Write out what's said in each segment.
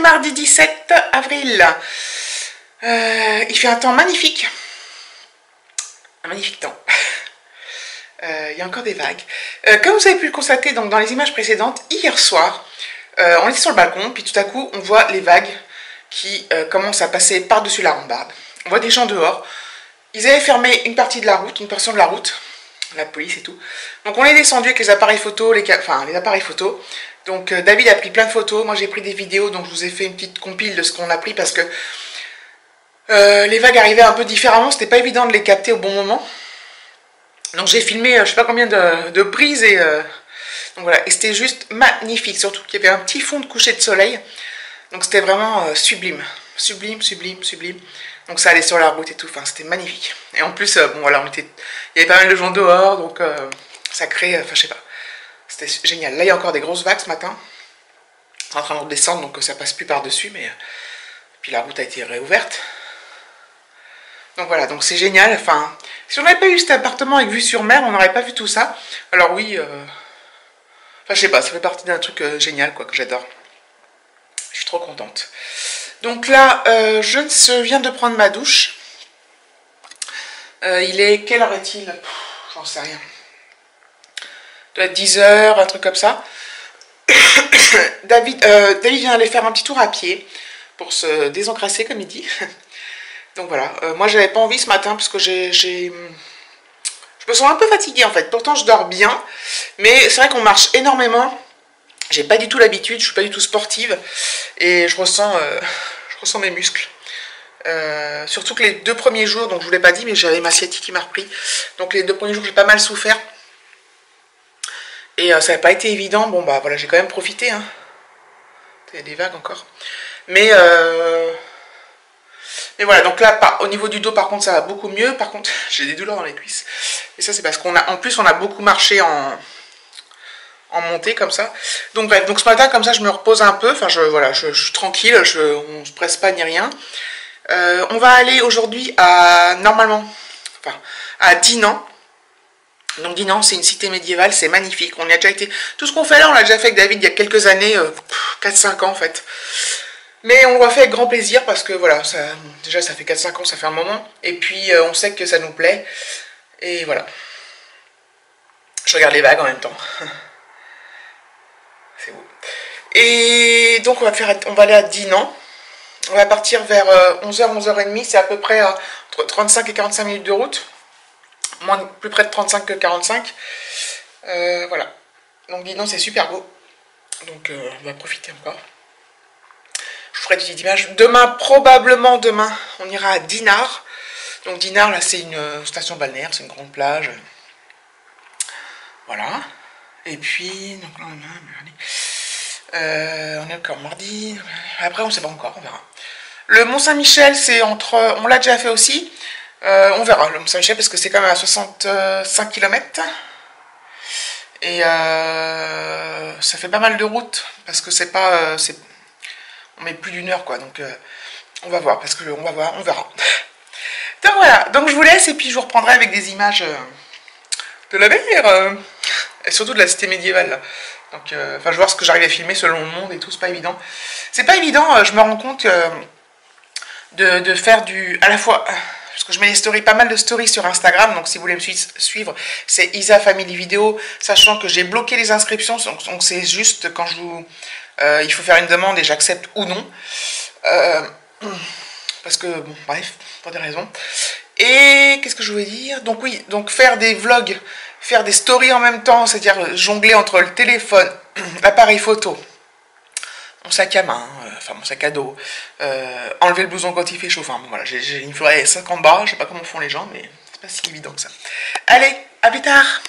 mardi 17 avril. Il fait un temps magnifique. Un magnifique temps. Il y a encore des vagues. Comme vous avez pu le constater donc, dans les images précédentes, hier soir, on était sur le balcon, puis tout à coup, on voit les vagues qui commencent à passer par-dessus la rambarde. On voit des gens dehors. Ils avaient fermé une partie de la route, une portion de la route, la police et tout. Donc on est descendu avec les appareils photos, les appareils photos. Donc David a pris plein de photos, moi j'ai pris des vidéos, donc je vous ai fait une petite compile de ce qu'on a pris parce que les vagues arrivaient un peu différemment, c'était pas évident de les capter au bon moment. Donc j'ai filmé je sais pas combien de prises et donc voilà, et c'était juste magnifique, surtout qu'il y avait un petit fond de coucher de soleil. Donc c'était vraiment sublime, sublime, sublime, sublime. Donc ça allait sur la route et tout, enfin c'était magnifique. Et en plus, bon voilà, il y avait pas mal de gens dehors, donc ça crée, enfin je sais pas, c'était génial. Là il y a encore des grosses vagues ce matin, en train de redescendre, donc ça passe plus par-dessus, mais puis la route a été réouverte. Donc voilà, donc c'est génial, enfin, si on n'avait pas eu cet appartement avec vue sur mer, on n'aurait pas vu tout ça. Alors oui, enfin je sais pas, ça fait partie d'un truc génial quoi, que j'adore. Je suis trop contente. Donc là, je viens de prendre ma douche. Il est... Quelle heure est-il? J'en sais rien. Doit être 10 h, un truc comme ça. David vient aller faire un petit tour à pied pour se désencrasser, comme il dit. Donc voilà. Moi, j'avais pas envie ce matin parce que je me sens un peu fatiguée en fait. Pourtant, je dors bien. Mais c'est vrai qu'on marche énormément. J'ai pas du tout l'habitude, je suis pas du tout sportive. Et je ressens mes muscles. Surtout que les 2 premiers jours, donc je vous l'ai pas dit, mais j'avais ma sciatique qui m'a repris. Donc les 2 premiers jours, j'ai pas mal souffert. Et ça n'a pas été évident. Bon bah voilà, j'ai quand même profité. Hein. Il y a des vagues encore. Mais voilà, donc là, au niveau du dos, par contre, ça va beaucoup mieux. Par contre, j'ai des douleurs dans les cuisses. Et ça, c'est parce qu'on a, en plus, on a beaucoup marché en montée comme ça. Donc bref, donc ce matin comme ça je me repose un peu, enfin je suis tranquille, on se presse pas ni rien. On va aller aujourd'hui à Dinan. Donc Dinan c'est une cité médiévale, c'est magnifique, on y a déjà été, tout ce qu'on fait là on l'a déjà fait avec David il y a quelques années, 4-5 ans en fait. Mais on l'a fait avec grand plaisir parce que voilà, déjà ça fait 4-5 ans, ça fait un moment, et puis on sait que ça nous plaît, et voilà. Je regarde les vagues en même temps. C'est beau. Et donc on va aller à Dinan. On va partir vers 11 h, 11 h 30. C'est à peu près entre 35 et 45 minutes de route. Plus près de 35 que 45. Voilà. Donc Dinan c'est super beau. Donc on va profiter encore. Je vous ferai des petites images. Probablement demain, on ira à Dinard. Donc Dinard là c'est une station balnéaire, c'est une grande plage. Voilà. Et puis, donc là, on est encore mardi. Après, on ne sait pas encore, on verra. Le Mont-Saint-Michel, c'est entre... On l'a déjà fait aussi. On verra le Mont-Saint-Michel parce que c'est quand même à 65 km. Et ça fait pas mal de route parce que c'est pas... on met plus d'1 heure, quoi. Donc, on va voir parce que on va voir, on verra. Donc voilà, donc je vous laisse et puis je vous reprendrai avec des images de la mer. Et surtout de la cité médiévale là. Donc enfin je vais voir ce que j'arrive à filmer selon le monde et tout, c'est pas évident. C'est pas évident, je me rends compte de faire à la fois, parce que je mets des stories, pas mal de stories sur Instagram, donc si vous voulez me suivre, c'est Isa Family Video, sachant que j'ai bloqué les inscriptions, donc c'est juste quand il faut faire une demande et j'accepte ou non. Parce que, bon, bref, pour des raisons. Et qu'est-ce que je voulais dire? Donc oui, donc faire des vlogs, faire des stories en même temps, c'est-à-dire jongler entre le téléphone, l'appareil photo, mon sac à main, enfin mon sac à dos, enlever le blouson quand il fait chaud, enfin bon, voilà, j'ai une forêt 50 bas, je sais pas comment font les gens, mais c'est pas si évident que ça. Allez, à plus tard!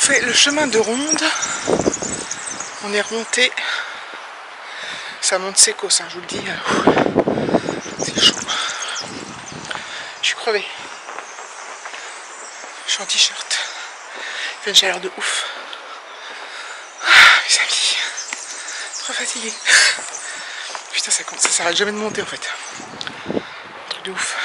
fait le chemin de Ronde. On est remonté. Ça monte sécos, hein, je vous le dis. C'est chaud. Je suis crevée. Je suis en t-shirt. Il fait une chaleur de ouf. Mes amis. Trop fatiguée. Putain, ça s'arrête jamais de monter en fait. Un truc de ouf.